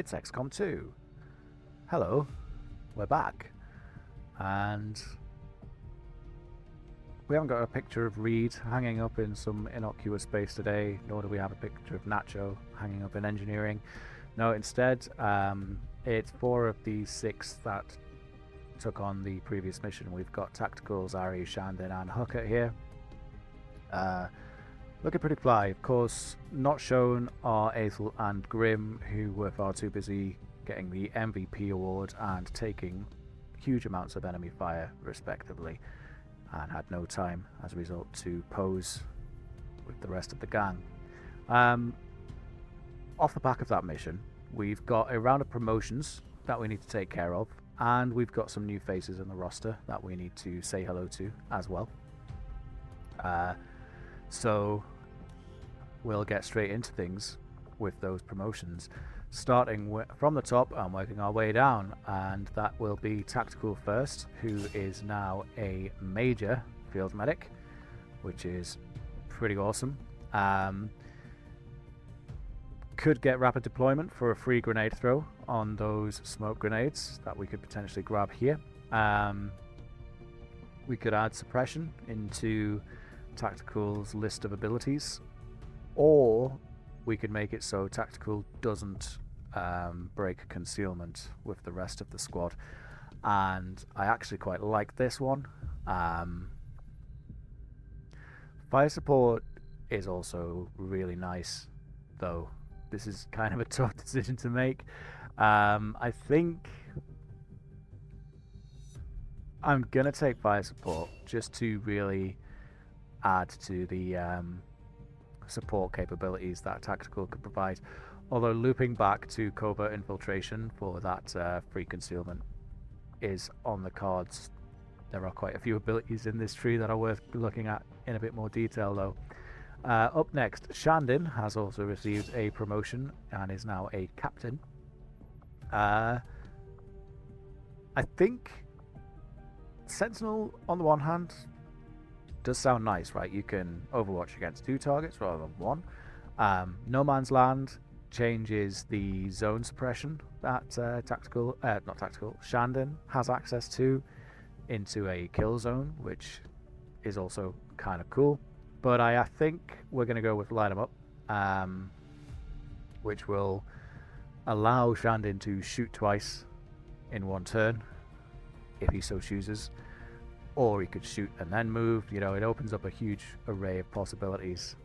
it's XCOM2. Hello, we're back. And we haven't got a picture of Reed hanging up in some innocuous space today, nor do we have a picture of Nacho hanging up in engineering. No, instead, it's 4 of the 6 that took on the previous mission. We've got Tacticals, Ari, Shandon, and Hooker here. Looking pretty fly. Of course, not shown are Aethel and Grim, who were far too busy getting the MVP award and taking huge amounts of enemy fire, respectively, and had no time, as a result, to pose with the rest of the gang. Off the back of that mission, we've got a round of promotions that we need to take care of, and we've got some new faces in the roster that we need to say hello to as well. So we'll get straight into things with those promotions, starting from the top and working our way down, and that will be Tactical first, who is now a major field medic, which is pretty awesome. Could get rapid deployment for a free grenade throw on those smoke grenades that we could potentially grab here. We could add suppression into Tactical's list of abilities, or we could make it so Tactical doesn't break concealment with the rest of the squad, and I actually quite like this one. Fire support is also really nice, though this is kind of a tough decision to make. I think I'm gonna take fire support just to really add to the support capabilities that Tactical could provide, although looping back to covert infiltration for that free concealment is on the cards. There are quite a few abilities in this tree that are worth looking at in a bit more detail, though. Up next, Shandon has also received a promotion and is now a captain. I think Sentinel, on the one hand, does sound nice, right? You can overwatch against 2 targets rather than 1. No Man's Land changes the zone suppression that Shandon has access to into a kill zone, which is also kind of cool. But I think we're going to go with Light 'em Up, which will allow Shandon to shoot twice in 1 turn, if he so chooses. Or he could shoot and then move. You know, it opens up a huge array of possibilities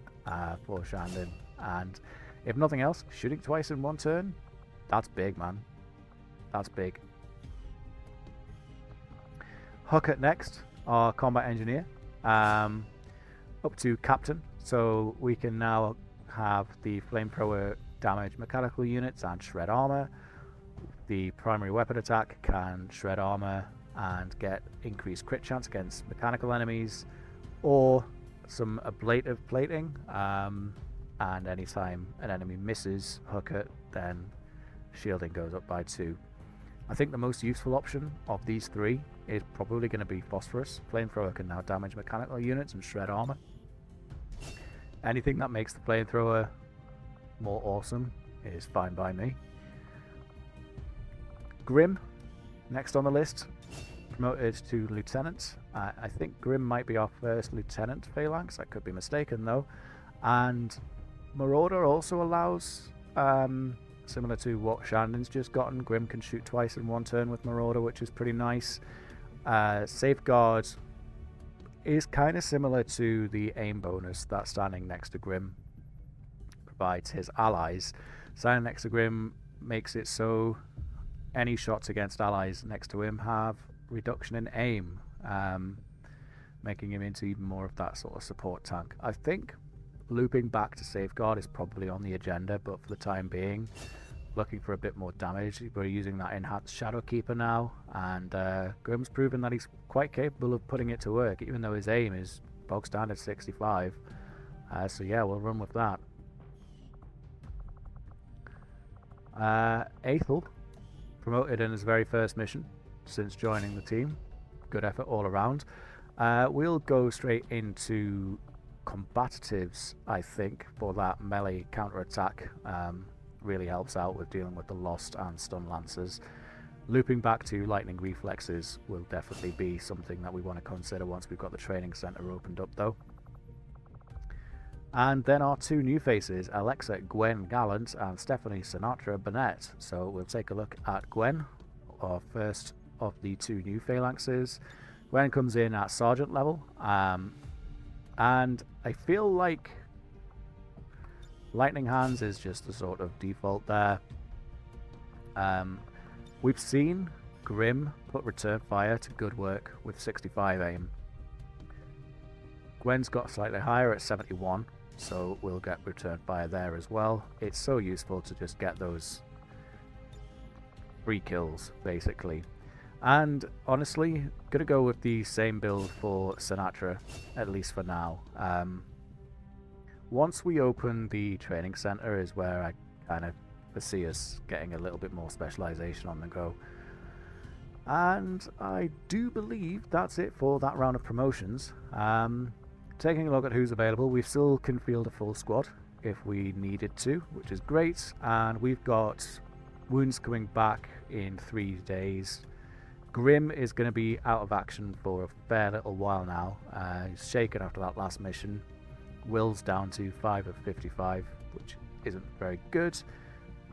for Shandon. And if nothing else, shooting twice in 1 turn, that's big, man. That's big. Hooker next, our combat engineer, up to captain. So we can now have the flamethrower damage mechanical units and shred armor. The primary weapon attack can shred armor and get increased crit chance against mechanical enemies, or some ablative plating, and anytime an enemy misses Hooker, then shielding goes up by 2. I think the most useful option of these 3 is probably going to be Phosphorus. Flamethrower can now damage mechanical units and shred armor. Anything that makes the flamethrower more awesome is fine by me. Grim, next on the list, promoted to lieutenant. I think Grim might be our first lieutenant phalanx. I could be mistaken, though. And Marauder also allows, similar to what Shandon's just gotten, Grim can shoot twice in 1 turn with Marauder, which is pretty nice. Safeguard is kind of similar to the aim bonus that standing next to Grim provides his allies. Standing next to Grim makes it so any shots against allies next to him have reduction in aim, making him into even more of that sort of support tank. I think looping back to Safeguard is probably on the agenda, but for the time being, looking for a bit more damage. We're using that enhanced Shadow Keeper now, and Grim's proven that he's quite capable of putting it to work, even though his aim is bog standard 65. So yeah, we'll run with that. Aethel, promoted in his very first mission since joining the team. Good effort all around. We'll go straight into combatives, I think, for that melee counter-attack really helps out with dealing with the Lost and Stun Lancers. Looping back to Lightning Reflexes will definitely be something that we want to consider once we've got the training center opened up though. And then our two new faces, Alexa Gwen Gallant and Stephanie Sinatra Burnett. So we'll take a look at Gwen, our first of the two new phalanxes. Gwen comes in at sergeant level, and I feel like Lightning Hands is just the sort of default there. We've seen Grim put return fire to good work with 65 aim. Gwen's got slightly higher at 71, so we'll get return fire there as well. It's so useful to just get those free kills, basically. And honestly, gonna go with the same build for Sinatra, at least for now. Once we open the training center is where I kind of foresee us getting a little bit more specialization on the go. And I do believe that's it for that round of promotions. Taking a look at who's available, we still can field a full squad if we needed to, which is great. And we've got Wounds coming back in 3 days. Grim is going to be out of action for a fair little while now. He's shaken after that last mission. Will's down to 5 of 55, which isn't very good.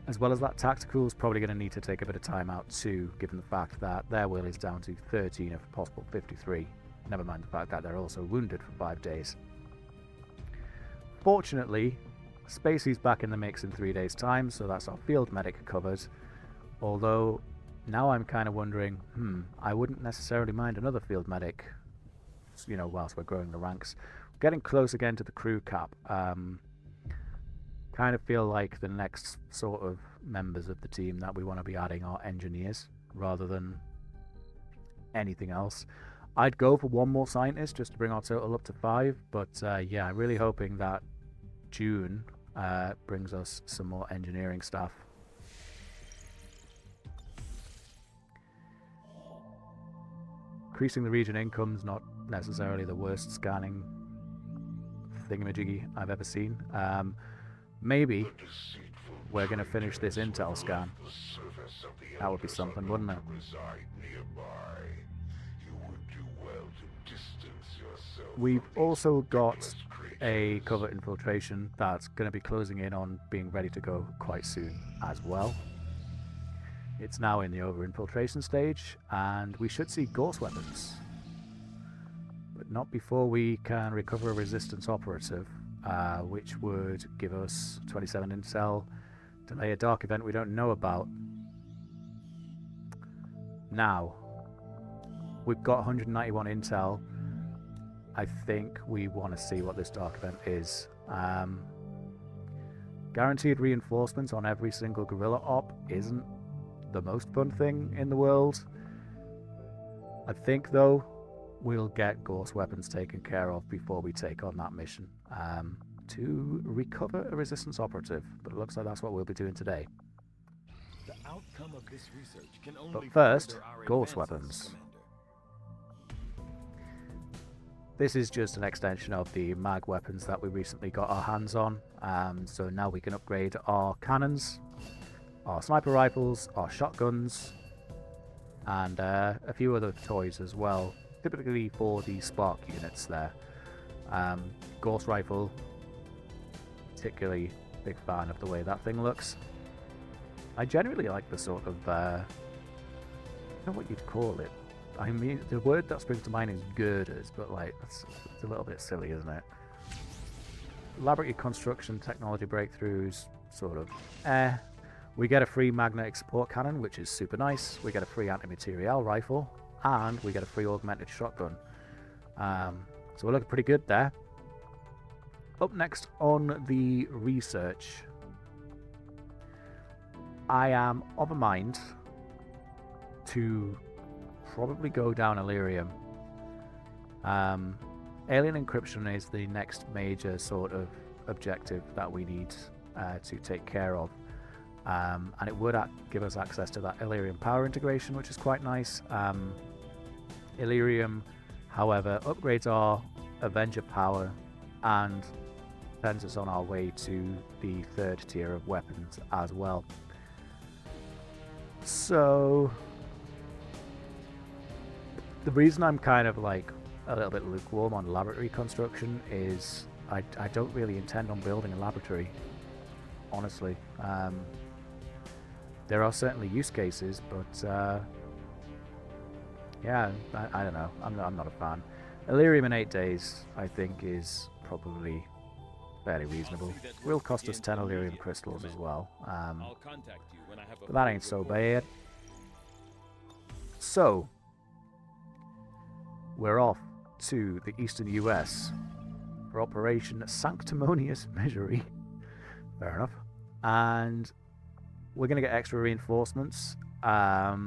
As well as that, Tactical is probably going to need to take a bit of time out too, given the fact that their Will is down to 13 of a possible 53. Never mind the fact that they're also wounded for 5 days. Fortunately, Spacey's back in the mix in 3 days' time, so that's our field medic covered. Although, now I'm kind of wondering, I wouldn't necessarily mind another field medic, you know, whilst we're growing the ranks. Getting close again to the crew cap. Kind of feel like the next sort of members of the team that we want to be adding are engineers, rather than anything else. I'd go for one more scientist just to bring our total up to 5, but yeah, I'm really hoping that June brings us some more engineering staff. Increasing the region income's not necessarily the worst scanning thingamajiggy I've ever seen. Maybe we're going to finish this intel scan. That would be something, wouldn't it? We've also got a covert infiltration that's going to be closing in on being ready to go quite soon as well. It's now in the over-infiltration stage, and we should see ghost weapons. But not before we can recover a resistance operative, which would give us 27 intel, delay a dark event we don't know about. Now, we've got 191 intel. I think we want to see what this dark event is. Guaranteed reinforcements on every single guerrilla op isn't the most fun thing in the world. I think, though, we'll get ghost weapons taken care of before we take on that mission to recover a resistance operative. But it looks like that's what we'll be doing today. The outcome of this research can only But first, further our ghost advances, weapons. Commander. This is just an extension of the mag weapons that we recently got our hands on. So now we can upgrade our cannons, our sniper rifles, our shotguns, and a few other toys as well, typically for the spark units there. Ghost rifle, particularly big fan of the way that thing looks. I generally like the sort of, I don't know what you'd call it. I mean, the word that springs to mind is girders, but like, it's a little bit silly, isn't it? Laboratory construction technology breakthroughs, sort of, We get a free magnetic support cannon, which is super nice. We get a free anti-material rifle, and we get a free augmented shotgun. So we're looking pretty good there. Up next on the research, I am of a mind to probably go down Illyrium. Alien encryption is the next major sort of objective that we need to take care of. And it would give us access to that Illyrium power integration, which is quite nice. Illyrium, however, upgrades our Avenger power and sends us on our way to the third tier of weapons as well. So the reason I'm kind of like a little bit lukewarm on laboratory construction is I don't really intend on building a laboratory, honestly. There are certainly use cases, but yeah, I don't know. I'm not a fan. Illyrium in 8 days, I think, is probably fairly reasonable. Will cost us 10 Illyrium crystals as well. But that ain't so bad. So, we're off to the eastern US for Operation Sanctimonious Misery. Fair enough. And we're going to get extra reinforcements. But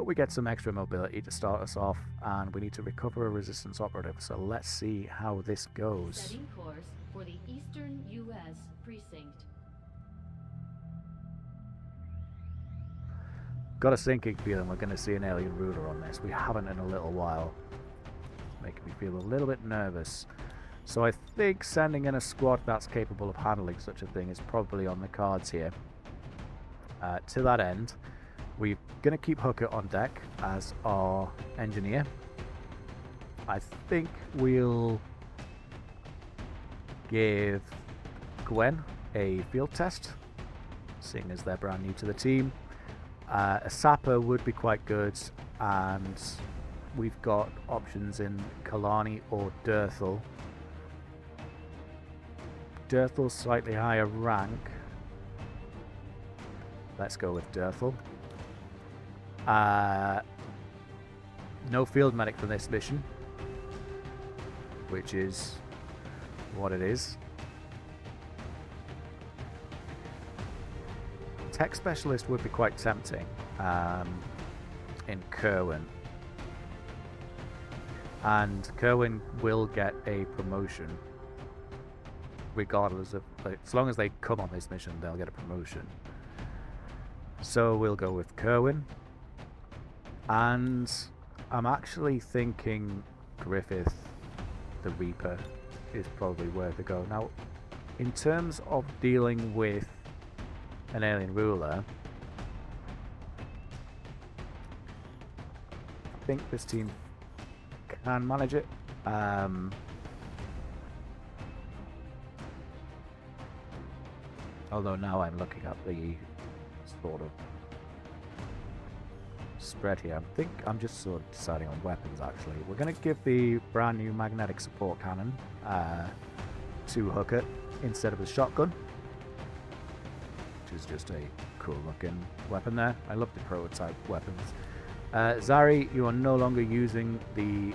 we get some extra mobility to start us off, and we need to recover a resistance operative. So let's see how this goes. Setting course for the eastern US precinct. Got a sinking feeling we're going to see an alien ruler on this. We haven't in a little while. Making me feel a little bit nervous. So I think sending in a squad that's capable of handling such a thing is probably on the cards here. To that end, we're going to keep Hooker on deck as our engineer. I think we'll give Gwen a field test, seeing as they're brand new to the team. A sapper would be quite good, and we've got options in Kalani or Dirthel. Dirthel's slightly higher rank. Let's go with Dirthel. No field medic for this mission, which is what it is. Tech specialist would be quite tempting in Kerwin, and Kerwin will get a promotion regardless of, like, as long as they come on this mission, they'll get a promotion. So we'll go with Kerwin. And I'm actually thinking Griffith the Reaper is probably worth a go. Now, in terms of dealing with an alien ruler, I think this team can manage it. Although now I'm looking at the sort of spread here. I think I'm just sort of deciding on weapons, actually. We're going to give the brand new magnetic support cannon to Hooker instead of a shotgun, which is just a cool looking weapon there. I love the prototype weapons. Zari, you are no longer using the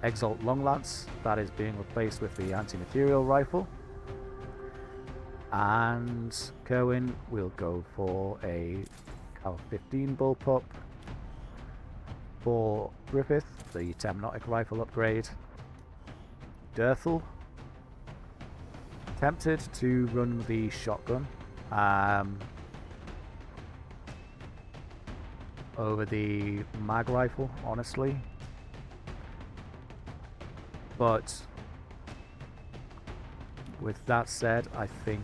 Exalt Long Lance. That is being replaced with the anti-material rifle. And Kerwin will go for a Cal 15 bullpup. For Griffith, the Temnotic rifle upgrade. Dirthel, tempted to run the shotgun over the mag rifle, honestly, but with that said, I think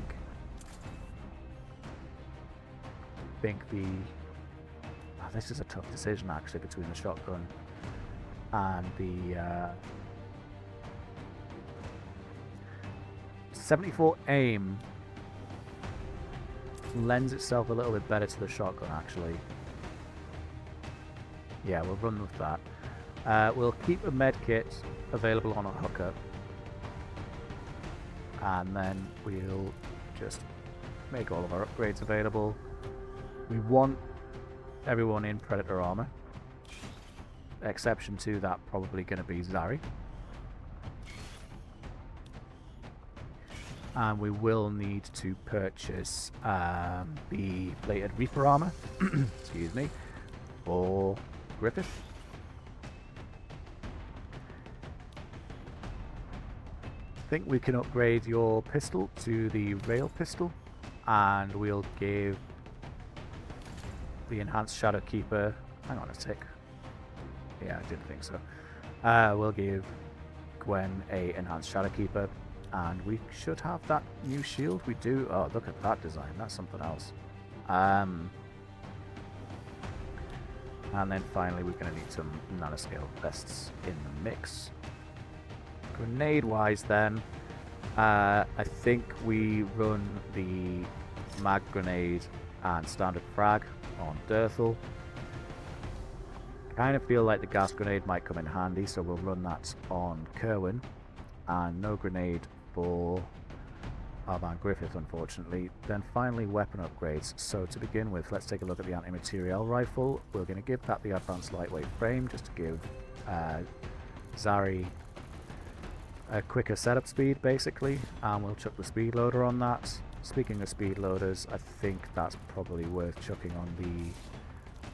this is a tough decision actually between the shotgun and the 74 aim lends itself a little bit better to the shotgun actually. Yeah, we'll run with that. We'll keep a med kit available on a Hooker, and then we'll just make all of our upgrades available. We want everyone in Predator armor. Exception to that probably going to be Zari. And we will need to purchase the plated Reaper armor, excuse me, for Griffith. I think we can upgrade your pistol to the rail pistol, and we'll give the enhanced Shadow Keeper. Hang on a tick. Yeah, I didn't think so. We'll give Gwen a enhanced Shadowkeeper, and we should have that new shield. We do. Oh, look at that design. That's something else. And then finally, we're going to need some nanoscale vests in the mix. Grenade-wise, then, I think we run the mag grenade and standard frag on Dirthel. Kind of feel like the gas grenade might come in handy, so we'll run that on Kerwin, and no grenade for Arban Griffith, unfortunately. Then finally, weapon upgrades. So to begin with, let's take a look at the anti-materiel rifle. We're going to give that the advanced lightweight frame, just to give Zari a quicker setup speed, basically, and we'll chuck the speed loader on that. Speaking of speed loaders, I think that's probably worth chucking on the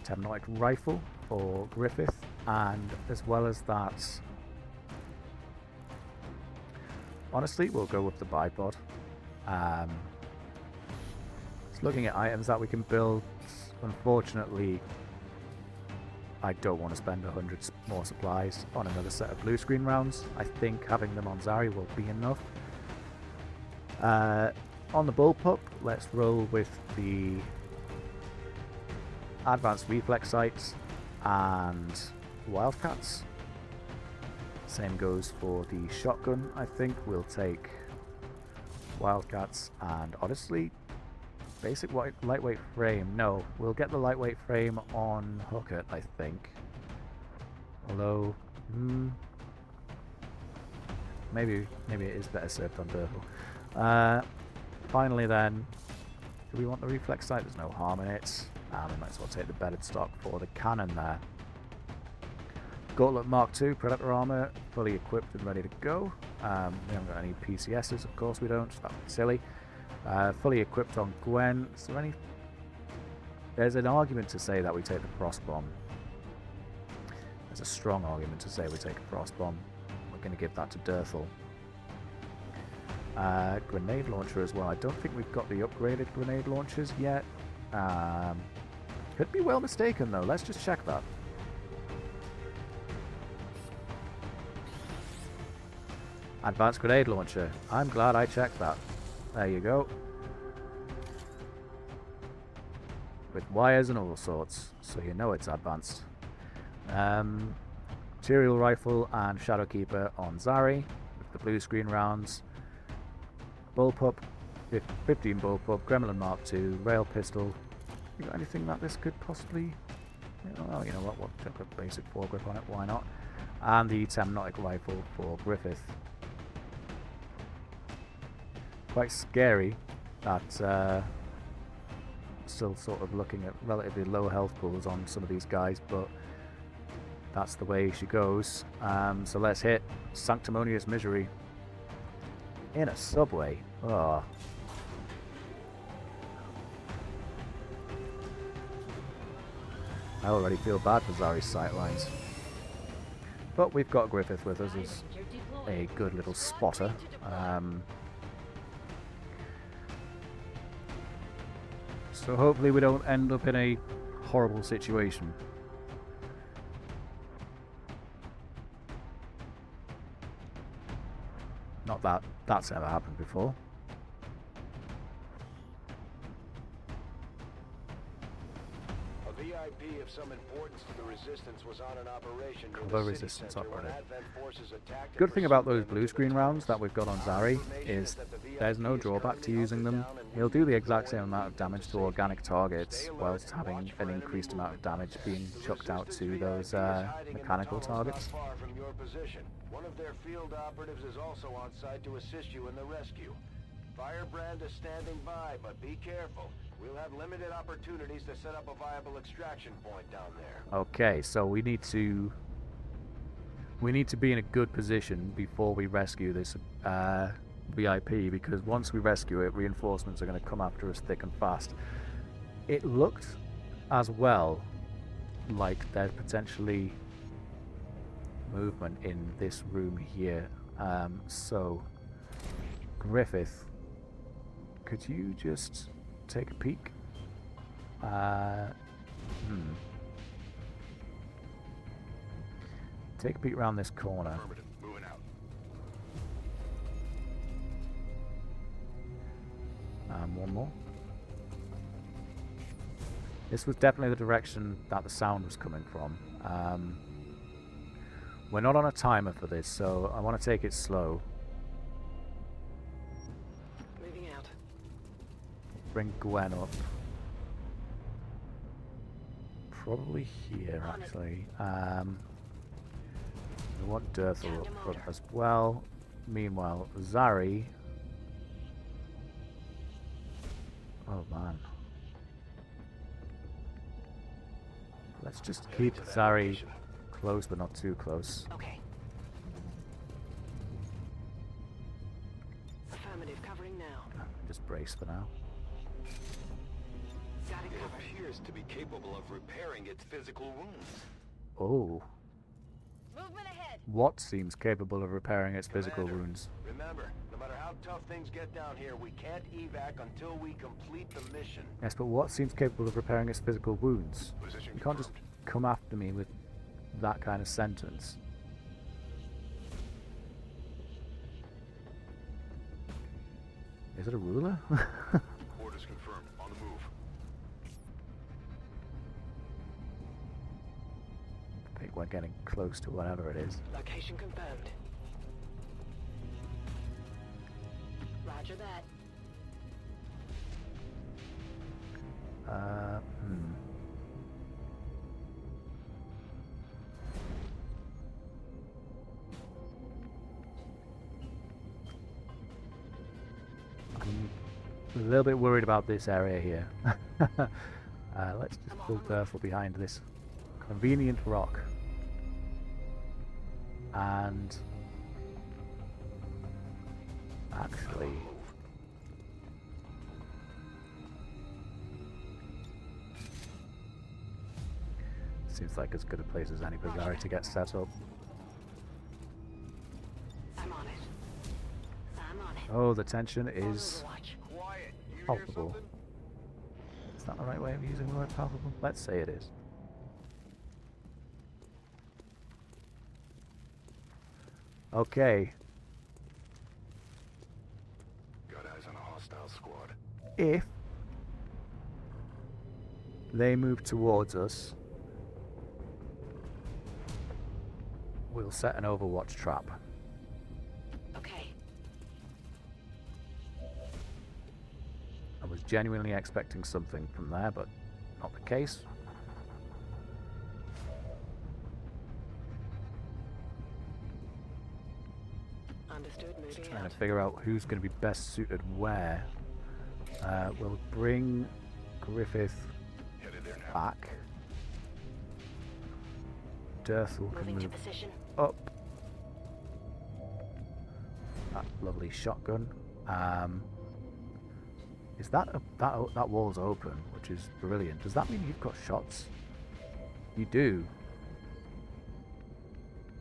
Temnotic rifle for Griffith, and as well as that, honestly, we'll go with the bipod. Just looking at items that we can build, unfortunately, I don't want to spend 100 more supplies on another set of blue screen rounds. I think having them on Zari will be enough. On the bullpup, let's roll with the advanced reflex sights and wildcats. Same goes for the shotgun. I think we'll take wildcats and, honestly, basic lightweight frame. No, we'll get the lightweight frame on Hooker, I think. Although, maybe it is better served on Durham. Finally then, do we want the reflex sight? There's no harm in it. We might as well take the bedded stock for the cannon there. Gauntlet Mark II, Predator armor, fully equipped and ready to go. We haven't got any PCSs, of course we don't. That would be silly. Fully equipped on Gwen. Is there any... There's an argument to say that we take the Frost Bomb. There's a strong argument to say we take a Frost Bomb. We're going to give that to Dirthel. Grenade launcher as well. I don't think we've got the upgraded grenade launchers yet. Could be well mistaken though. Let's just check that. Advanced grenade launcher. I'm glad I checked that. There you go. With wires and all sorts, so you know it's advanced. Material rifle and Shadowkeeper on Zari with the blue screen rounds. Bullpup, 15 bullpup, Gremlin Mark II, rail pistol. You got anything that this could possibly... Oh, you know what, we'll chuck a basic foregrip on it, why not? And the Temnotic rifle for Griffith. Quite scary that still sort of looking at relatively low health pools on some of these guys, but that's the way she goes. So let's hit Sanctimonious Misery in a subway. Oh. I already feel bad for Zari's sightlines. But we've got Griffith with us as a good little spotter. So hopefully we don't end up in a horrible situation. Not that that's ever happened before. A VIP of some importance to the resistance was on an operation near Cover the resistance city center when operative. Advent forces attacked and Good thing about those pursued blue them to screen the rounds towers. that we've got on Zari is there's no drawback to using them. He'll do the exact same amount of damage to organic targets whilst having an increased amount of damage being chucked out to those mechanical targets. Far from your position. One of their field operatives is also on site to assist you in the rescue. Firebrand is standing by, but be careful. We'll have limited opportunities to set up a viable extraction point down there. Okay, so we need to be in a good position before we rescue this VIP, because once we rescue it, reinforcements are going to come after us thick and fast. It looked as well like there's potentially movement in this room here. So Griffith, could you just take a peek? Take a peek around this corner. Moving out. And one more. This was definitely the direction that the sound was coming from. We're not on a timer for this, so I want to take it slow. Moving out. Bring Gwen up. Probably here, actually. We want Durthal up front as well. Meanwhile, Zari... Oh, man. Let's just keep Zari close, but not too close. Okay. Affirmative, covering now. Just brace for now. Got it It covered. appears to be capable of repairing its physical wounds. Oh. Movement ahead. What seems capable of repairing its physical Commander, wounds? Remember, no matter how tough things get down here, we can't evac until we complete the mission. Yes, but what seems capable of repairing its physical wounds? Position You can't just come after me with that kind of sentence. Is it a ruler? Orders confirmed. On the move. I think we're getting close to whatever it is. Location confirmed. Roger that. I'm a little bit worried about this area here. Let's just pull Durthal behind this convenient rock. And... actually... seems like as good a place as any for Zari to get set up. I'm on it. I'm on it. Oh, the tension is Overwatch. Quiet. You hear palpable. something? Is that the right way of using the word palpable? Let's say it is. Okay. Got eyes on a hostile squad. If they move towards us, we'll set an Overwatch trap. Okay. I was genuinely expecting something from there, but not the case. Understood. Moving Trying out. to figure out who's going to be best suited where. We'll bring Griffith Headed there now. back. Durthal can Moving to move position. up. That lovely shotgun. Is that that wall's open, which is brilliant. Does that mean you've got shots? You do.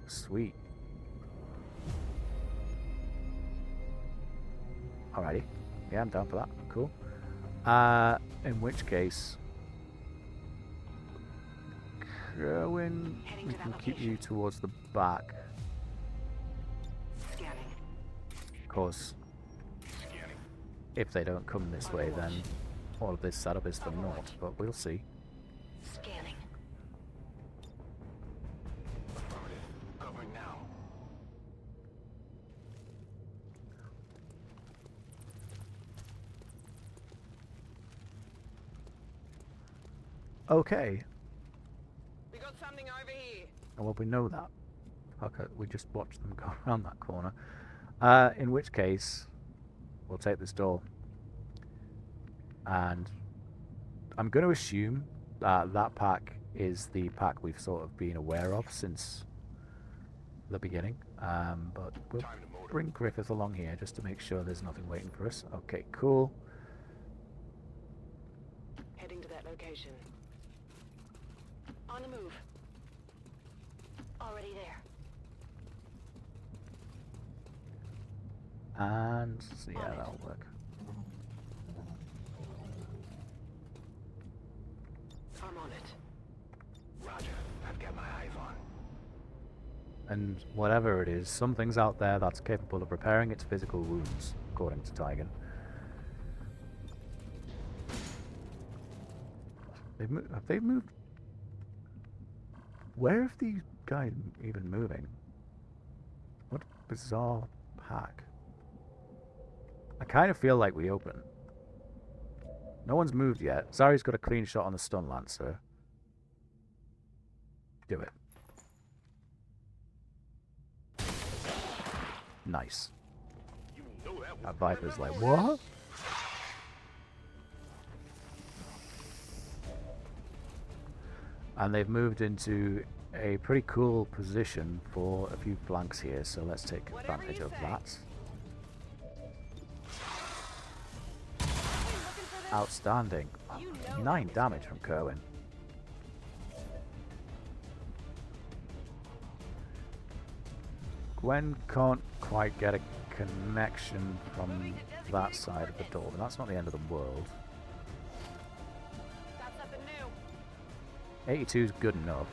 Sweet. Alrighty. Yeah, I'm down for that. Cool. In which case, Kerwin, Heading we to that can keep location. you towards the back. Scanning. Of course, Scanning. if they don't come this way, then all of this setup is for naught, but we'll see. Scanning. Affirmative. Covering now. Okay, We got something over here. well, we know that. Okay, we just watched them go around that corner. In which case, we'll take this door. And I'm going to assume that that pack is the pack we've sort of been aware of since the beginning. But we'll Time to motor. bring Griffith along here just to make sure there's nothing waiting for us. Okay, cool. Heading to that location. On the move. Already there. And so yeah, that'll work. I'm on it. Roger. I've got my eyes on. And whatever it is, something's out there that's capable of repairing its physical wounds, according to Tigan. Have they moved? Where have these guys even moving? What a bizarre hack. I kind of feel like we open. No one's moved yet. Zari's got a clean shot on the stun lancer. Do it. Nice. That Viper's like, what? And they've moved into a pretty cool position for a few flanks here, so let's take advantage of that. Outstanding. Oh, 9 damage from Kerwin. Gwen can't quite get a connection from that side of the door, but that's not the end of the world. 82 is good enough.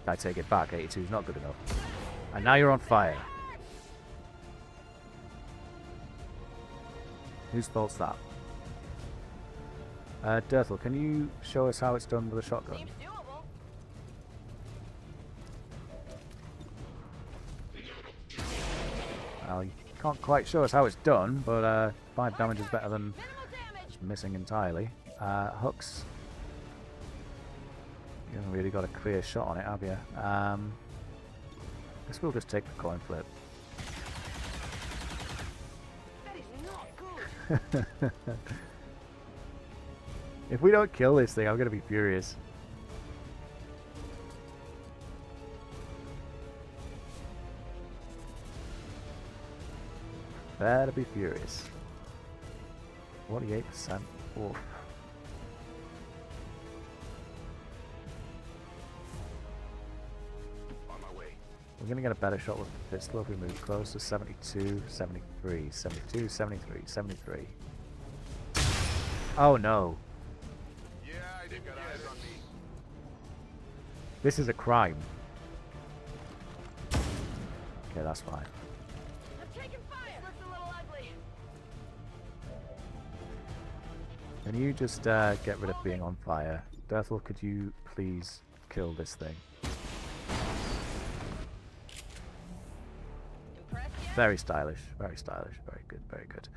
I take it back, 82 is not good enough. And now you're on fire. Whose fault's that? Dirtle, can you show us how it's done with a shotgun? Well, you can't quite show us how it's done, but 5 damage is better than just missing entirely. Hooks. You haven't really got a clear shot on it, have you? Guess we'll just take the coin flip. If we don't kill this thing, I'm going to be furious. Better be furious. 48%. Oof. We're going to get a better shot with the pistol if we move closer. 72, 73, 72, 73, 73. Oh no. Yeah, I did got eyes on me. This is a crime. Okay, that's fine. I'm taking fire. Looks a little ugly. Can you just get rid of being on fire? Dirtle, could you please kill this thing? Very stylish, very good, very good.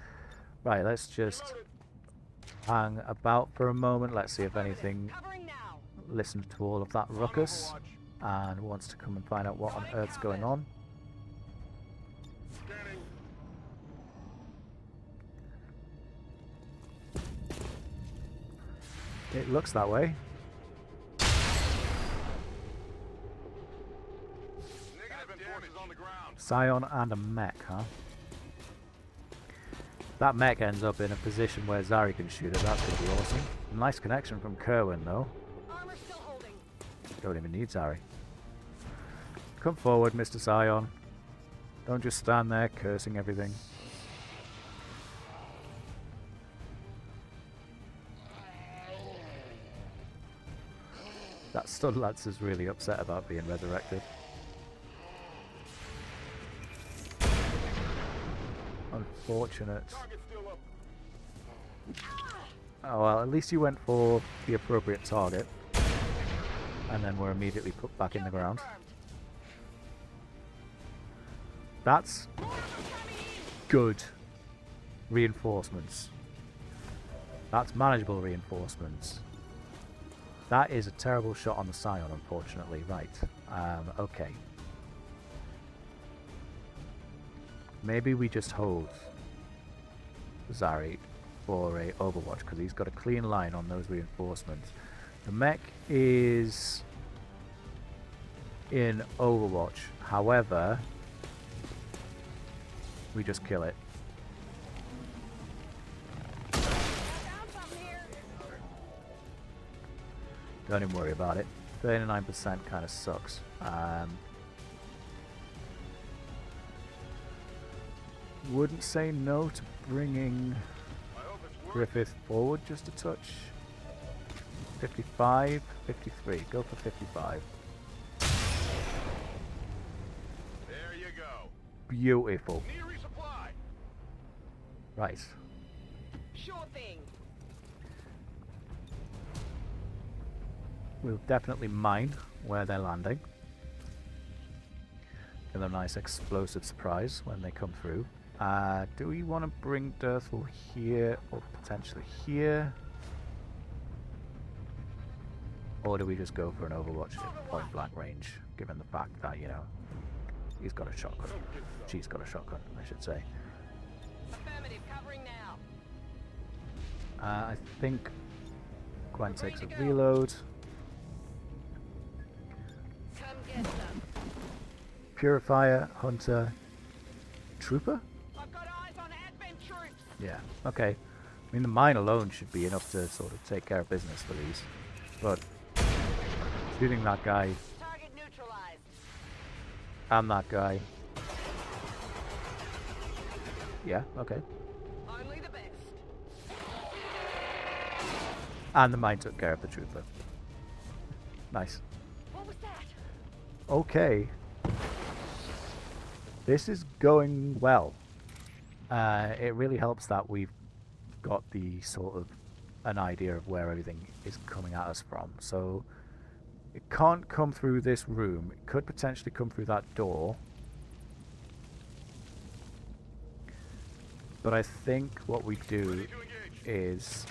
Right, let's just hang about for a moment. Let's see if anything listens to all of that ruckus and wants to come and find out what on earth's going on. It looks that way. Scion and a mech, huh? That mech ends up in a position where Zari can shoot it. That's going to be awesome. Nice connection from Kerwin, though. Armor still holding. Don't even need Zari. Come forward, Mr. Scion. Don't just stand there cursing everything. That Stud Lance is really upset about being resurrected. Unfortunate. Oh well, at least you went for the appropriate target. And then were immediately put back in the ground. That's good reinforcements. That's manageable reinforcements. That is a terrible shot on the Scion, unfortunately. Right. Okay. Maybe we just hold Zari for a Overwatch, because he's got a clean line on those reinforcements. The mech is in Overwatch. However, we just kill it. Don't even worry about it. 39% kind of sucks. Wouldn't say no to bringing Griffith forward just a touch. 55, 53. Go for 55. There you go. Beautiful. Need a resupply. Right. Sure thing. We'll definitely mine where they're landing. Give them a nice explosive surprise when they come through. Do we want to bring Dirthel here or potentially here? Or do we just go for an Overwatch at point blank range, given the fact that, you know, he's got a shotgun. She's got a shotgun, I should say. Affirmative, covering now. I think Gwen takes a reload. Come get them. Purifier, Hunter, Trooper? I've got eyes on advent troops. Yeah, okay. I mean, the mine alone should be enough to sort of take care of business for these. But shooting that guy Target neutralized. and that guy. Yeah, okay. Only the best. And the mine took care of the Trooper. Nice. What was that? Okay. This is going well. It really helps that we've got the sort of an idea of where everything is coming at us from. So it can't come through this room. It could potentially come through that door. But I think what we do is...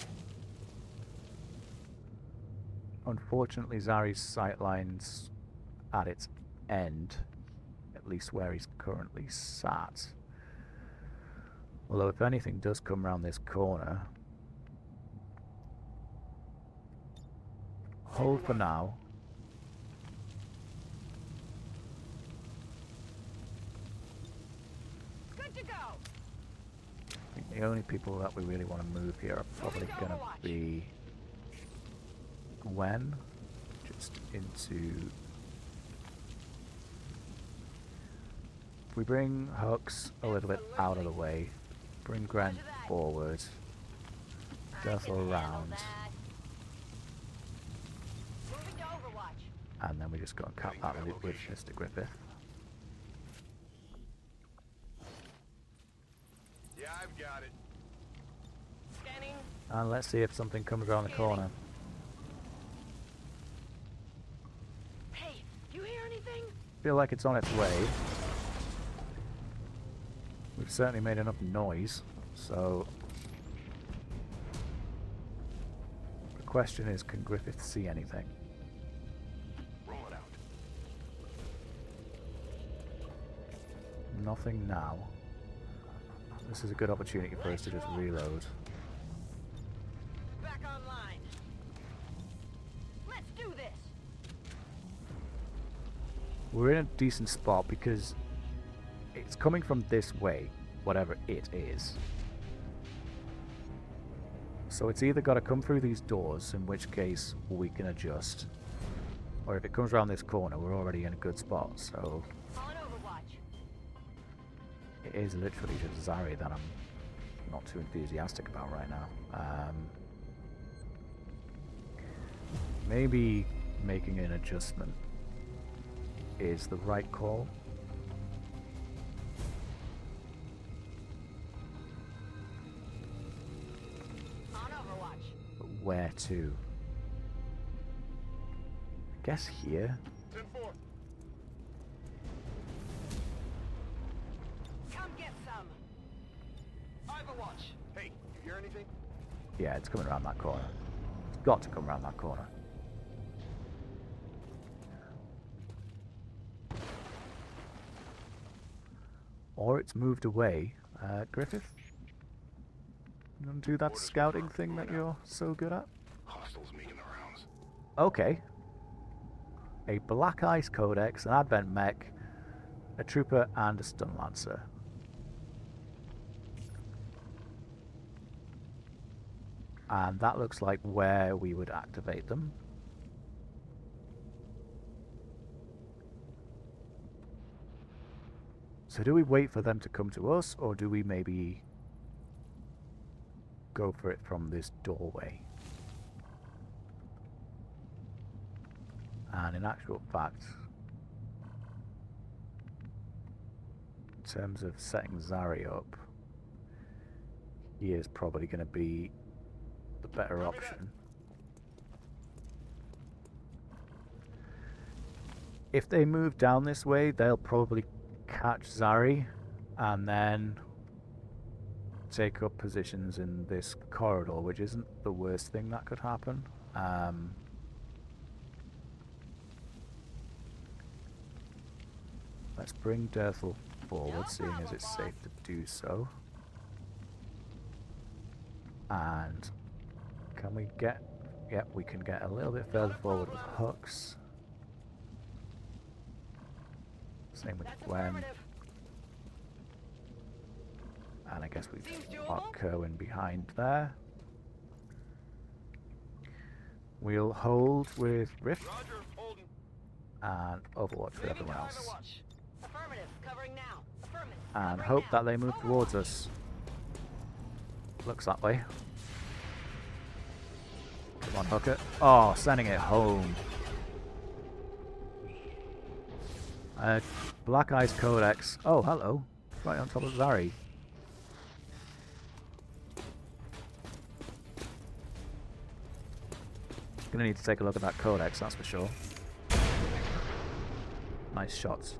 Unfortunately, Zari's sightline's at its end. At least where he's currently sat. Although if anything does come around this corner... Hold for now. Good to go. I think the only people that we really want to move here are probably going to be Gwen, just into... If we bring Hooks a little bit out of the way, bring Gwen forward, Dirthel around, Moving to Overwatch. and then we just go and cap that with Mr. Griffith. Yeah, I've got it. Scanning. And let's see if something comes around the corner. Hey, you hear anything? Feel like it's on its way. We've certainly made enough noise, so... The question is, can Griffith see anything? Roll it out. Nothing now. This is a good opportunity for us to just reload. Back online. Let's do this. We're in a decent spot because it's coming from this way, whatever it is. So it's either got to come through these doors, in which case we can adjust, or if it comes around this corner, we're already in a good spot. So On Overwatch. it is literally just Zari that I'm not too enthusiastic about right now. Maybe making an adjustment is the right call. On Overwatch. But where to? I guess here. 10-4. Come get some. Overwatch. Hey, you hear anything? Yeah, it's coming around that corner. It's got to come around that corner. Or it's moved away. Griffith? You want to do that scouting thing that you're so good at? Hostiles making the rounds. Okay. A Black Ice Codex, an Advent Mech, a Trooper, and a Stun Lancer. And that looks like where we would activate them. So do we wait for them to come to us, or do we maybe go for it from this doorway? And in actual fact, in terms of setting Zari up, he is probably going to be the better option. If they move down this way, they'll probably catch Zari and then take up positions in this corridor, which isn't the worst thing that could happen. Let's bring Derthel forward, seeing as it's safe to do so. And can we get... Yep, we can get a little bit further forward with hooks. Same with Gwen. And I guess we've got Kerwin behind there. We'll hold with Rift and Overwatch for everyone else. And hope that they move towards us. Looks that way. Come on, hook it. Oh, sending it home. Black Eyes Codex. Oh, hello. Right on top of Zari. Gonna need to take a look at that Codex, that's for sure. Nice shots.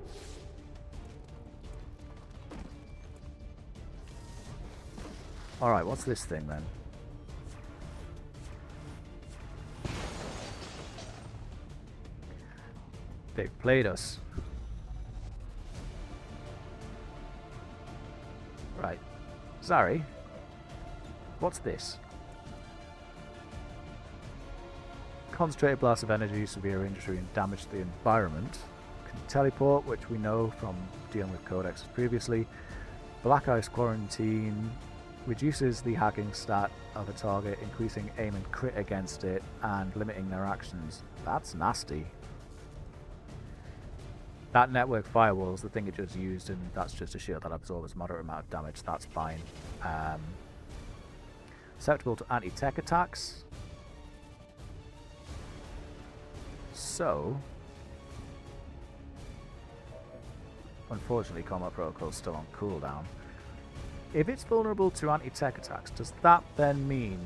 Alright, what's this thing then? They've played us. Right. Zari, what's this? Concentrated blast of energy, severe injury and damage to the environment. Can teleport, which we know from dealing with Codex previously. Black Ice Quarantine reduces the hacking stat of a target, increasing aim and crit against it, and limiting their actions. That's nasty. That network firewall is the thing it just used, and that's just a shield that absorbs a moderate amount of damage. That's fine. Susceptible to anti-tech attacks. So, unfortunately, Combat Protocol is still on cooldown. If it's vulnerable to anti-tech attacks, does that then mean...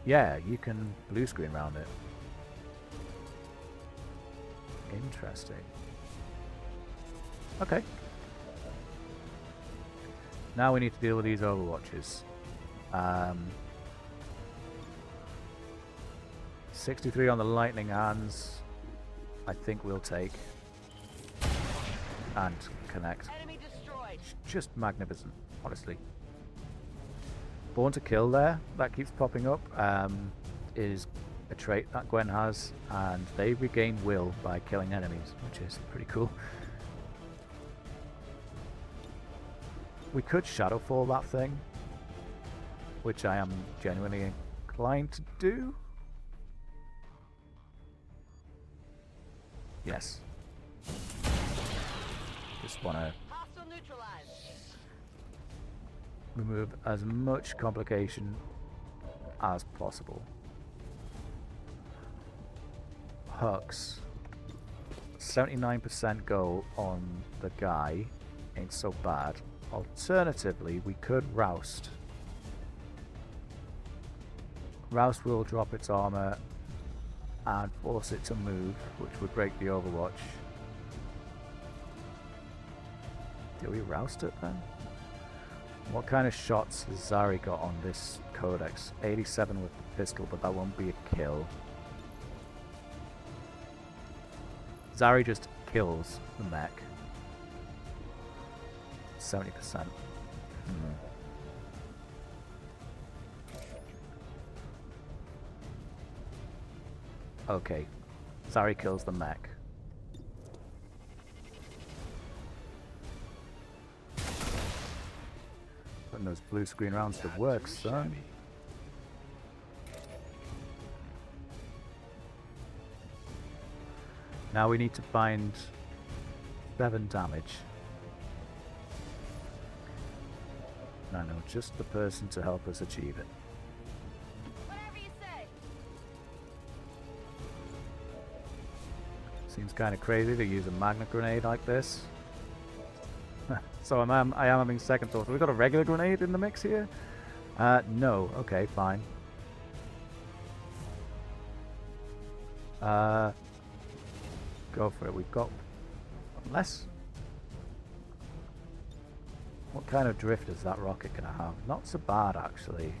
Yeah, you can blue screen around it. Interesting. Okay. Now we need to deal with these Overwatches. 63 on the lightning hands. I think we'll take. And connect. Enemy destroyed. Just magnificent, honestly. Born to Kill there, that keeps popping up, is a trait that Gwen has, and they regain will by killing enemies, which is pretty cool. We could Shadowfall that thing, which I am genuinely inclined to do. Yes. Just want to Hostile neutralized. remove as much complication as possible. Hooks. 79% go on the guy. Ain't so bad. Alternatively, we could Roust. Roust will drop its armor and force it to move, which would break the Overwatch. Do we Roust it then? What kind of shots has Zari got on this Codex? 87 with the pistol, but that won't be a kill. Zari just kills the mech. 70%. Okay. Zari kills the mech. Putting those blue screen rounds to work, son. Now we need to find 7 damage. And I know just the person to help us achieve it. Whatever you say. Seems kind of crazy to use a magnet grenade like this. So I am having second thoughts. Have we got a regular grenade in the mix here? No. Okay, fine. Go for it. We've got less. What kind of drift is that rocket gonna have? Not so bad, actually.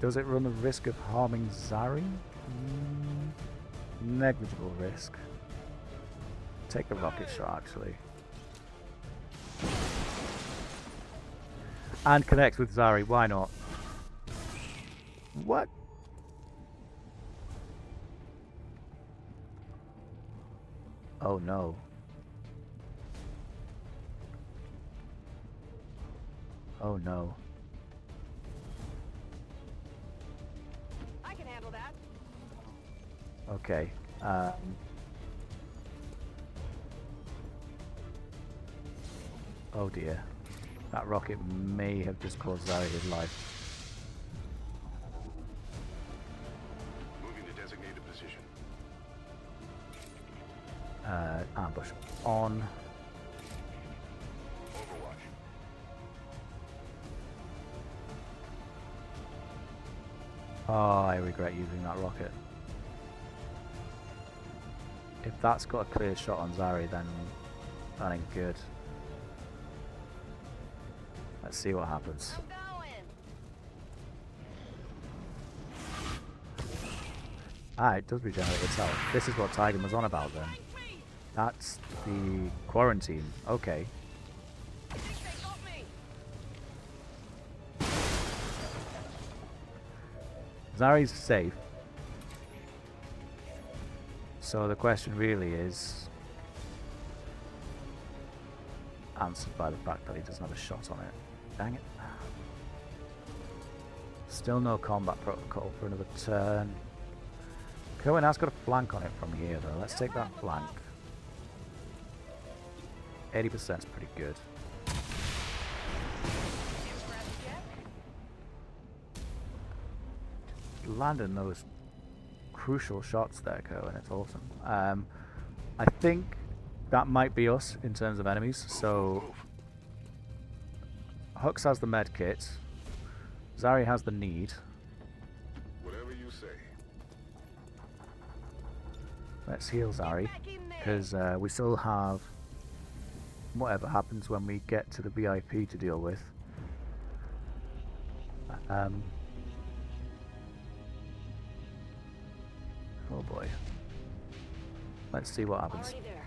Does it run the risk of harming Zari? Negligible risk. Take the rocket shot, actually. And connect with Zari. Why not? What? Oh no. Oh no. I can handle that. Okay. Oh dear. That rocket may have just caused Zari his life. Moving to designated position. Ambush on. Overwatch. Oh, I regret using that rocket. If that's got a clear shot on Zari, then that ain't good. Let's see what happens. I'm going. Ah, it does regenerate itself. This is what Tiger was on about then. That's the quarantine. Okay. I think they got me. Zari's safe. So the question really is answered by the fact that he doesn't have a shot on it. Dang it. Still no combat protocol for another turn. Cohen has got a flank on it from here though. Let's take that flank. 80% is pretty good. Landing those crucial shots there, Cohen. It's awesome. I think that might be us in terms of enemies. So Hux has the med kit. Zari has the need. Whatever you say. Let's heal Zari, because we still have whatever happens when we get to the VIP to deal with. Oh boy. Let's see what happens. Already there.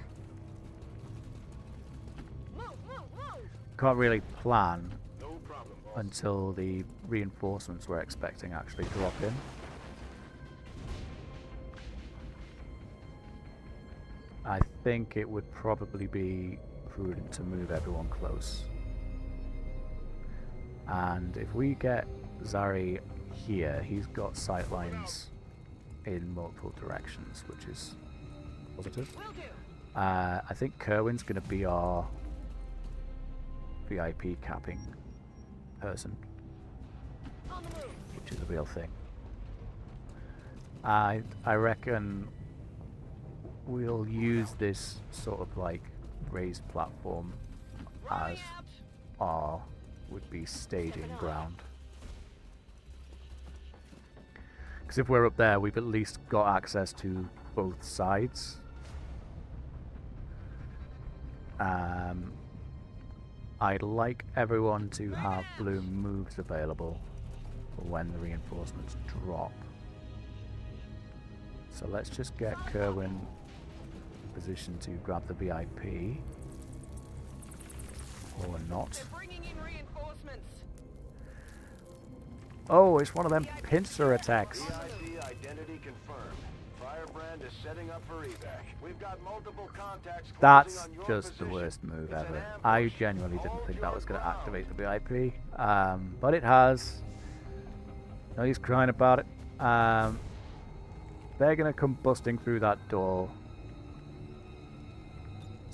Move, move, move. Can't really plan No problem, boss. until the reinforcements we're expecting actually drop in. I think it would probably be prudent to move everyone close. And if we get Zari here, he's got sight lines in multiple directions, which is positive. Will do. I think Kerwin's going to be our VIP capping person, On the move. which is a real thing. I reckon we'll use this sort of like raised platform as Rolling out. our would-be staging ground. Because if we're up there, we've at least got access to both sides. I'd like everyone to have blue moves available for when the reinforcements drop. So let's just get Kerwin in position to grab the VIP. Or not. They're bringing in reinforcements. Oh, it's one of them pincer attacks. VIP identity confirmed. Firebrand is setting up for evac. We've got multiple contacts. That's closing on your just the position. worst move It's an ever. ambush. I genuinely didn't Hold think that your was going to ground. activate the VIP, but it has. No use crying about it. They're going to come busting through that door.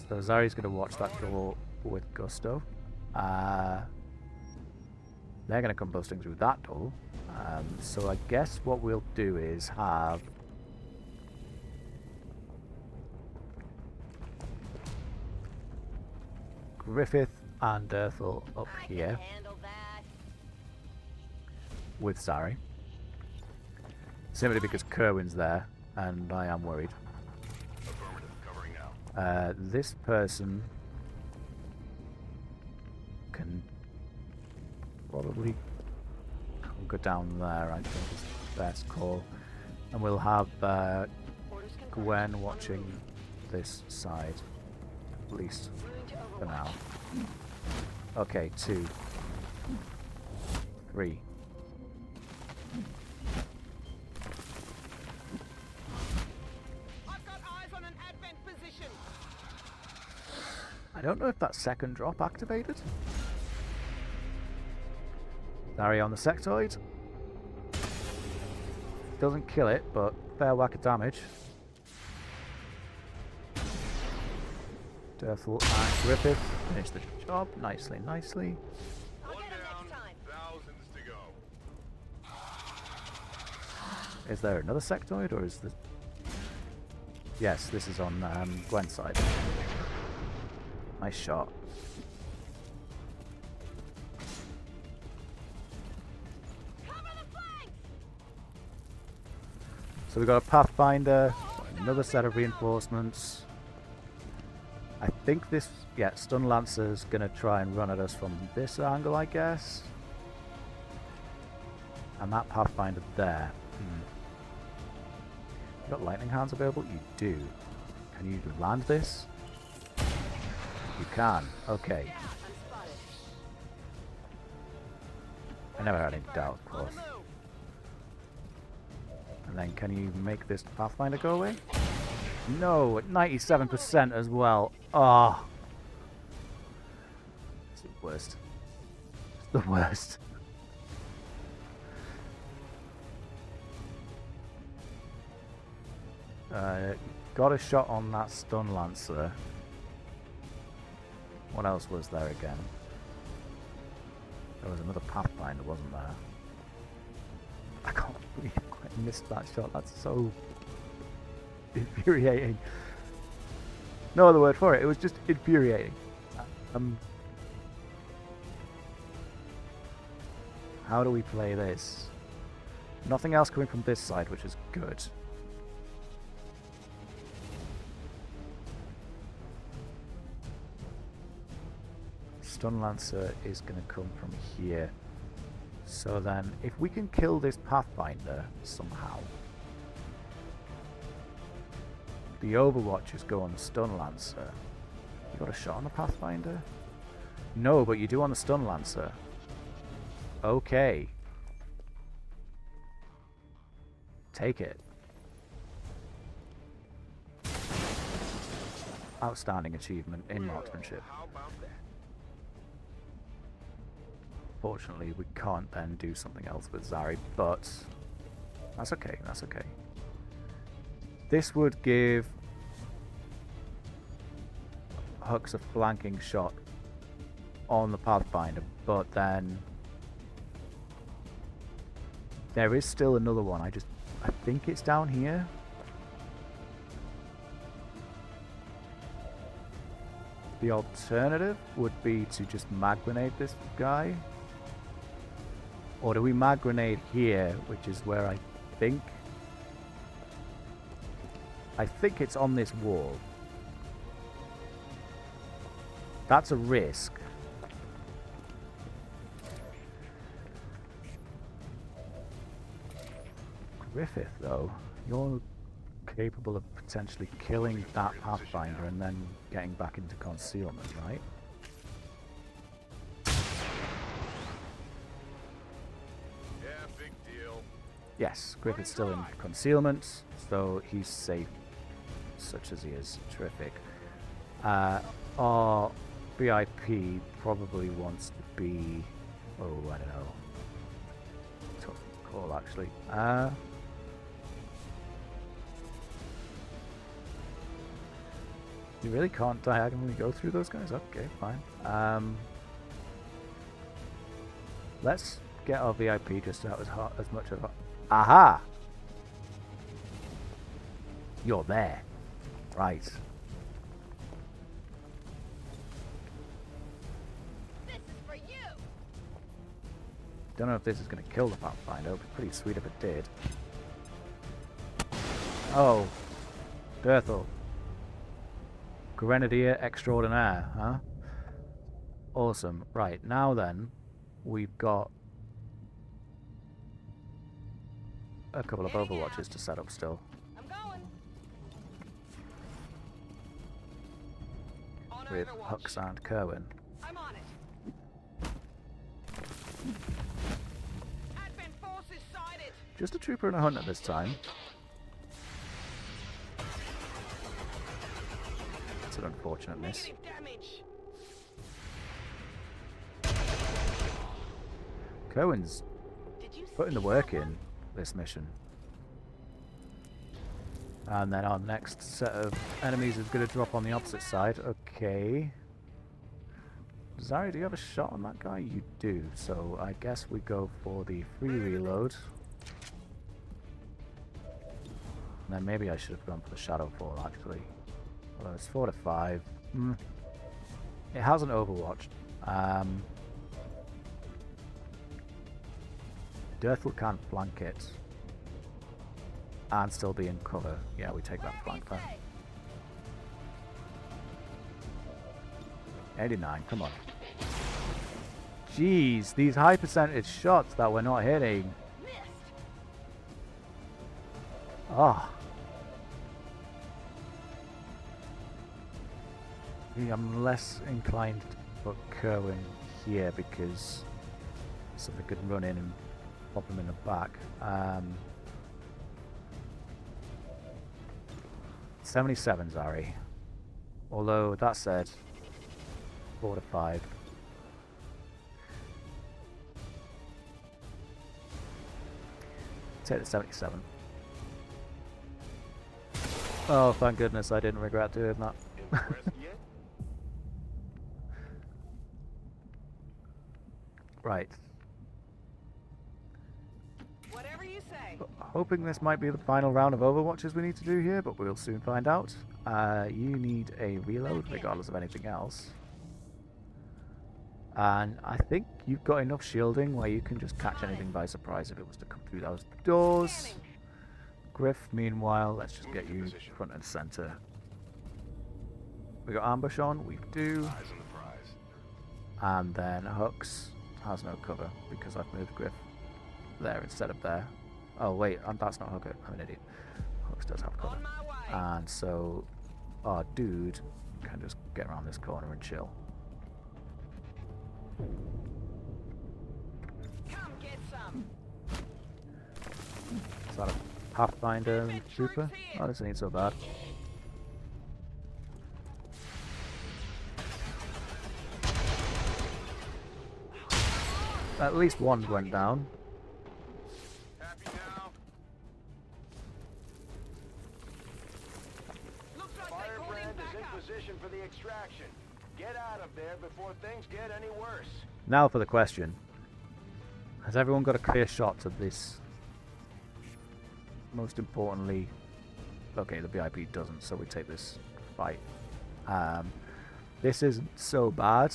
So Zari's going to watch that door with gusto. They're going to come busting through that door. So I guess what we'll do is have Griffith and Ethel up I can here handle that. with Zari. Simply because Kerwin's there, and I am worried. Affirmative. Covering now. This person can probably go down there, I think is the best call. And we'll have Orders confirmed. Gwen watching this side, at least Moving to for now. Overwatch. Okay, 2, 3. I've got eyes on an advent position. I don't know if that second drop activated. Larry on the sectoid. Doesn't kill it, but fair whack of damage. Durthal and Griffith finish the job nicely, nicely. I'll One get him down, next time. thousands to go. Is there another sectoid, or is this... Yes, this is on Gwen's side. Nice shot. Cover the flanks. So we've got a Pathfinder, another set of reinforcements. I think this, yeah, Stun Lancer's gonna try and run at us from this angle, I guess. And that Pathfinder there. You got lightning hands available? You do. Can you land this? You can. Okay. I'm spotted. I never had any doubt, of On course. the move. And then can you make this Pathfinder go away? No, at 97% as well. Ah. Oh. It's the worst. It's the worst. Got a shot on that Stun Lancer. What else was there again? There was another Pathfinder, wasn't there? I can't believe I missed that shot. That's so infuriating. No other word for it. It was just infuriating. How do we play this? Nothing else coming from this side, which is good. Stun Lancer is going to come from here. So then, if we can kill this Pathfinder somehow, the Overwatchers go on the Stun Lancer. You got a shot on the Pathfinder? No, but you do on the Stun Lancer. Okay. Take it. Outstanding achievement in marksmanship. How about that? Fortunately, we can't then do something else with Zari, but that's okay, that's okay. This would give Hux a flanking shot on the Pathfinder, but then there is still another one. I think it's down here. The alternative would be to just mag grenade this guy. Or do we mag grenade here, which is where I think it's on this wall. That's a risk. Griffith, though, you're capable of potentially killing that Pathfinder and then getting back into concealment, right? Yeah, big deal. Yes, Griffith's still in concealment, so he's safe, such as he is. Terrific. Our VIP probably wants to be... Oh, I don't know. Tough call, actually. You really can't diagonally go through those guys? Okay, fine. Let's get our VIP just out as much of a... Aha! You're there. Right. This is for you. Don't know if this is going to kill the Pathfinder. It would be pretty sweet if it did. Oh, Berthel. Grenadier Extraordinaire, huh? Awesome. Right, now then, we've got a couple of Overwatches to set up still. I'm going. On With Overwatch. Hux and Kerwin. I'm on it. Advent forces sighted. Just a trooper and a hunter this time. It's an unfortunate miss. Negative damage. Kerwin's Did you putting the see work someone? in this mission. And then our next set of enemies is going to drop on the opposite side. Okay. Zari, do you have a shot on that guy? You do. So I guess we go for the free reload. And then maybe I should have gone for the shadow fall actually. Although it's 4 to 5. It hasn't overwatched. Dirtle can't flank it. And still be in cover. Yeah, we take that flank then. 89, come on. Jeez, these high percentage shots that we're not hitting. Missed. Ah. I'm less inclined to put Kerwin here because somebody could run in and pop him in the back. 77, Zari. Although, that said, 4 to 5. Take the 77. Oh, thank goodness I didn't regret doing that. Impressed yet? Right. Whatever you say. Hoping this might be the final round of Overwatches we need to do here, but we'll soon find out. You need a reload, regardless of anything else. And I think you've got enough shielding where you can just catch anything by surprise if it was to come through those doors. Griff, meanwhile, let's just get you front and center. We got ambush on, we do. Eyes on the prize. And then Hux has no cover because I've moved Griff there instead of there. Oh wait, that's not Hooker, I'm an idiot. Hux does have cover. On my way. And so our dude can just get around this corner and chill. Come get some. Is that a Pathfinder trooper? Oh, this ain't so bad. At least one went down. Happy now? Looks like they called in Firebrand is backup. in position for the extraction. Get out of there before things get any worse. Now for the question. Has everyone got a clear shot of this? Most importantly, okay, the VIP doesn't, so we take this fight. This isn't so bad,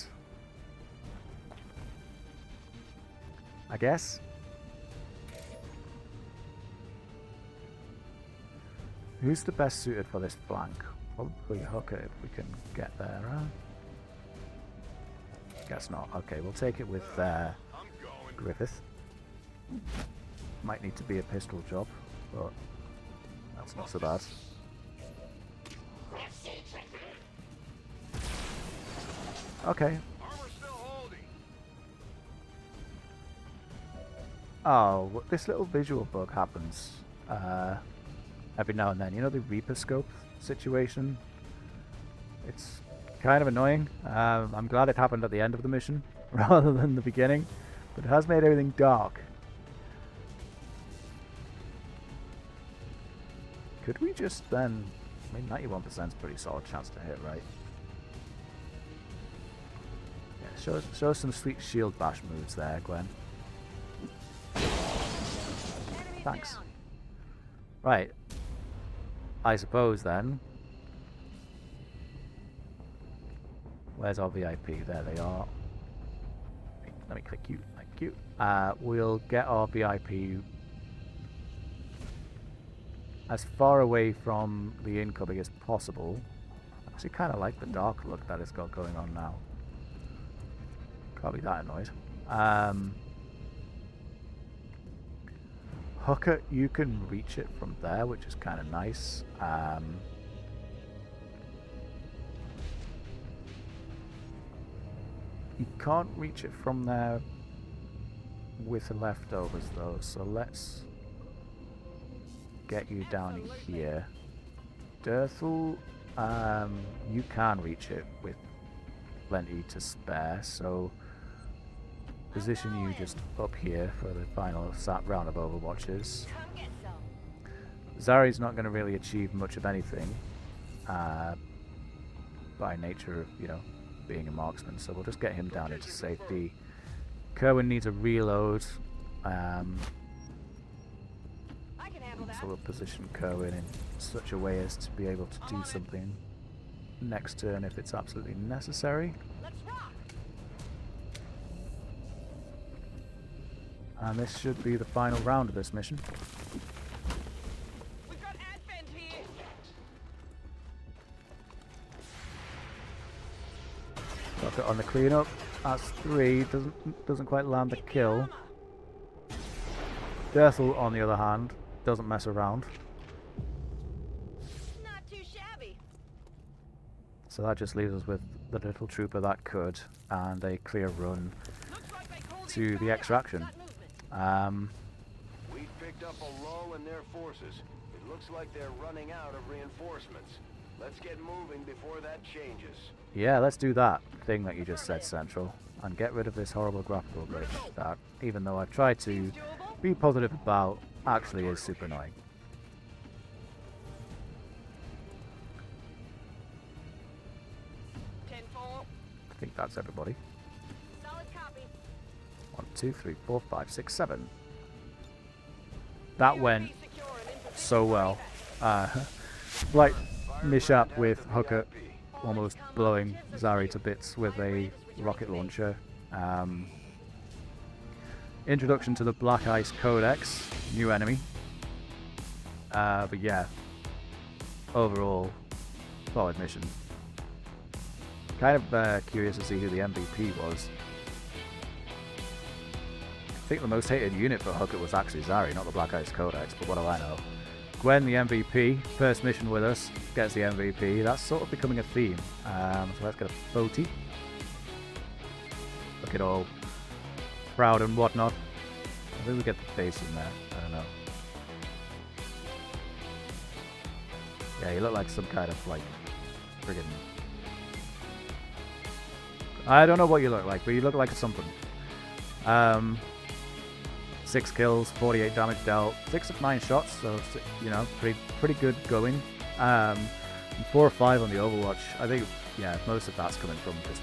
I guess. Who's the best suited for this flank? Probably Hooker if we can get there, huh? Guess not. Okay, we'll take it with I'm going. Griffith. Might need to be a pistol job, but that's not so bad. Okay. Armor still holding. Oh, this little visual bug happens every now and then. You know the Reaper scope situation? It's kind of annoying. I'm glad it happened at the end of the mission rather than the beginning, but it has made everything dark. Could we just then... I mean, 91% is a pretty solid chance to hit, right? Yeah, show us some sweet shield bash moves there, Gwen. Enemy Thanks. down. Right. I suppose then... Where's our VIP? There they are. Let me click you. Thank you. We'll get our VIP as far away from the incoming as possible. I actually kind of like the dark look that it's got going on now. Can't be that annoyed. Hooker, you can reach it from there, which is kind of nice. You can't reach it from there with the leftovers though, so let's get you down here. Dirthel, you can reach it with plenty to spare, so position you just up here for the final round of Overwatches. Zari's not going to really achieve much of anything by nature of, you know, being a marksman, so we'll just get him down into safety. Kerwin needs a reload, so we'll position Kerwin in such a way as to be able to do something next turn if it's absolutely necessary. And this should be the final round of this mission. We've got Advent here. Rocket on the cleanup. That's 3. Doesn't quite land the kill. Dirthel, on the other hand, doesn't mess around. Not too shabby. So that just leaves us with the little trooper that could, and a clear run Looks like they called to the extraction. We picked up a lull in their forces. It looks like they're running out of reinforcements. Let's get moving before that changes. Yeah, let's do that thing that you just said, Central, and get rid of this horrible graphical glitch that, even though I've tried to be positive about, actually is super annoying. I think that's everybody. Solid copy. 1, 2, 3, 4, 5, 6, 7. That went so well. Like mishap with Hooker almost blowing Zari to bits with a rocket launcher. Introduction to the Black Ice Codex, new enemy. But yeah, overall, solid mission. Kind of curious to see who the MVP was. I think the most hated unit for Hooker was actually Zari, not the Black Ice Codex, but what do I know. Gwen, the MVP, first mission with us, gets the MVP. That's sort of becoming a theme. So let's get a photo. Look at all proud and whatnot. I think we get the face in there. I don't know. Yeah, you look like some kind of like friggin'. I don't know what you look like, but you look like something. 6 kills, 48 damage dealt, 6 of 9 shots, so you know, pretty good going. And 4 or 5 on the Overwatch. I think, yeah, most of that's coming from just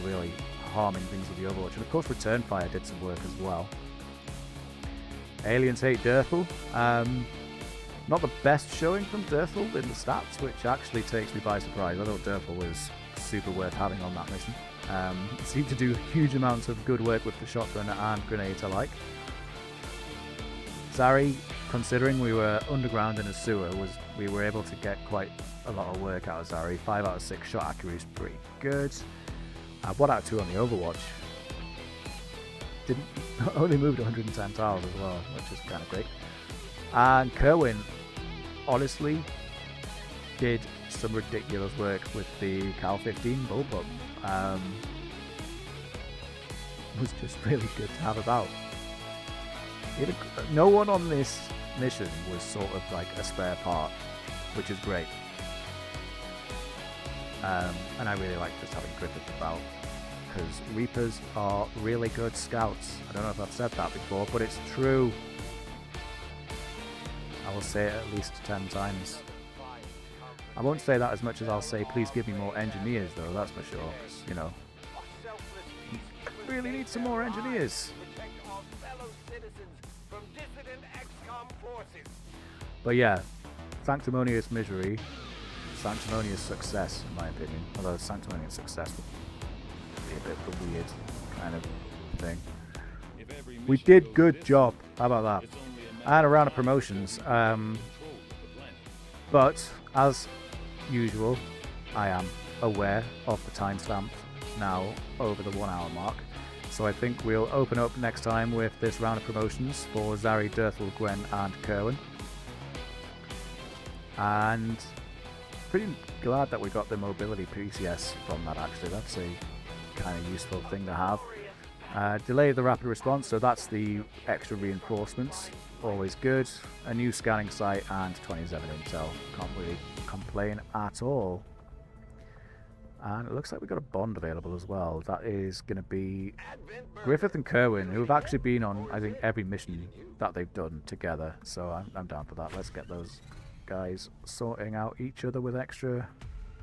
really harming things with the Overwatch. And of course, Return Fire did some work as well. Aliens hate Dirthel. Not the best showing from Dirthel in the stats, which actually takes me by surprise. I thought Dirthel was super worth having on that mission. Seemed to do huge amounts of good work with the shotgun and grenades alike. Zari, considering we were underground in a sewer, we were able to get quite a lot of work out of Zari. 5 out of 6 shot accuracy is pretty good. 1 out of 2 on the Overwatch. Only moved 110 tiles as well, which is kind of great. And Kerwin, honestly, did some ridiculous work with the Cal 15 bullpup. Was just really good to have about. No one on this mission was sort of like a spare part, which is great. And I really like just having Griffith about, because Reapers are really good scouts. I don't know if I've said that before, but it's true. I will say it at least 10 times. I won't say that as much as I'll say, please give me more engineers, though, that's for sure. 'Cause, you know, really need some more engineers. But yeah, Sanctimonious Misery, Sanctimonious Success, in my opinion. Although Sanctimonious Success would be a bit of a weird kind of thing. We did good job. How about that? And a round of promotions. But as usual, I am aware of the timestamp now over the 1 hour mark. So I think we'll open up next time with this round of promotions for Zari, Dirtle, Gwen and Kerwin. And pretty glad that we got the mobility PCS from that actually. That's a kind of useful thing to have. Delay the rapid response, so that's the extra reinforcements. Always good. A new scanning site and 27 intel. Can't really complain at all. And it looks like we've got a bond available as well. That is going to be Griffith and Kerwin, who have actually been on, I think, every mission that they've done together. So I'm down for that. Let's get those guys sorting out each other with extra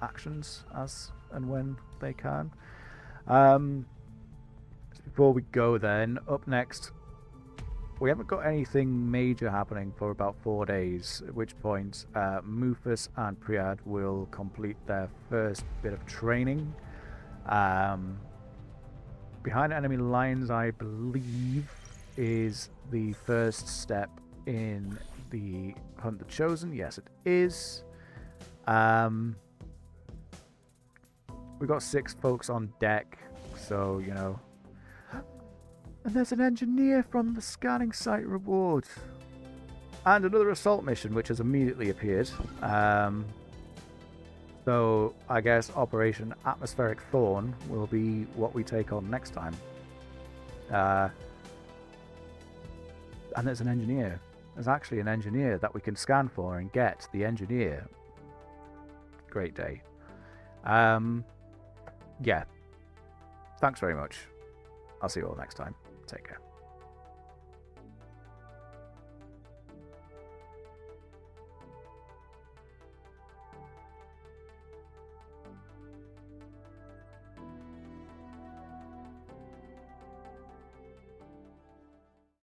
actions as and when they can. Before we go then, up next, we haven't got anything major happening for about 4 days, at which point Mufus and Priad will complete their first bit of training. Behind enemy lines, I believe, is the first step in the Hunt the Chosen. Yes, it is. We've got 6 folks on deck, so, you know. And there's an engineer from the scanning site reward. And another assault mission, which has immediately appeared. So I guess Operation Atmospheric Thorn will be what we take on next time. And there's an engineer. There's actually an engineer that we can scan for and get the engineer. Great day. Yeah. Thanks very much. I'll see you all next time. Take care.